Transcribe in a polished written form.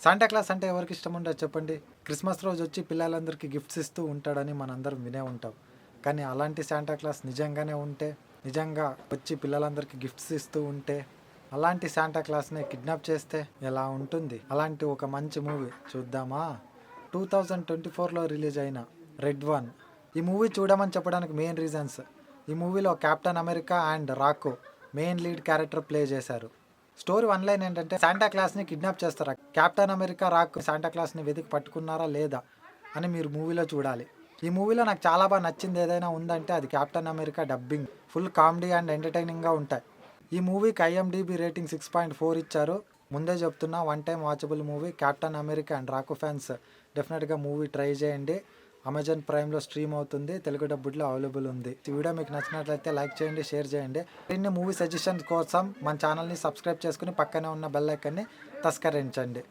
Santa Claus అంటే ఎవరికి ఇష్టం ఉండదు చెప్పండి. క్రిస్మస్ రోజు వచ్చి పిల్లలందరికీ గిఫ్ట్స్ ఇస్తూ ఉంటాడని మనందరం వినే ఉంటాం. కానీ అలాంటి శాంటా క్లాస్ నిజంగానే ఉంటే, నిజంగా వచ్చి పిల్లలందరికీ గిఫ్ట్స్ ఇస్తూ ఉంటే, అలాంటి శాంటా క్లాస్ని కిడ్నాప్ చేస్తే ఎలా ఉంటుంది? అలాంటి ఒక మంచి మూవీ చూద్దామా? 2024లో రిలీజ్ అయిన రెడ్ వన్. ఈ మూవీ చూడమని చెప్పడానికి మెయిన్ రీజన్స్, ఈ మూవీలో కెప్టెన్ అమెరికా అండ్ రాకో మెయిన్ లీడ్ క్యారెక్టర్ ప్లే చేశారు. స్టోరీ వన్ లైన్ ఏంటంటే, శాంటా క్లాస్ని కిడ్నాప్ చేస్తారా, కెప్టెన్ అమెరికా రాక్ శాంటా క్లాస్ని వెతికి పట్టుకున్నారా లేదా అని మీరు మూవీలో చూడాలి. ఈ మూవీలో నాకు చాలా బాగా నచ్చింది ఏదైనా ఉందంటే అది captain America dubbing. Full comedy and ఎంటర్టైనింగ్గా ఉంటాయి. ఈ మూవీకి ఐఎండిబి రేటింగ్ 6.4 ఇచ్చారు. ముందే చెప్తున్నా, one time watchable movie. Captain America and rock fans డెఫినెట్గా మూవీ ట్రై చేయండి. అమెజాన్ ప్రైమ్లో స్ట్రీమ్ అవుతుంది, తెలుగు డబ్బులో అవైలబుల్ ఉంది. ఈ వీడియో మీకు నచ్చినట్లయితే లైక్ చేయండి, షేర్ చేయండి. ఇన్ని మూవీ సజెషన్స్ కోసం మన ఛానల్ని సబ్స్క్రైబ్ చేసుకుని పక్కనే ఉన్న బెల్ ఐకాన్ని తస్కరించండి.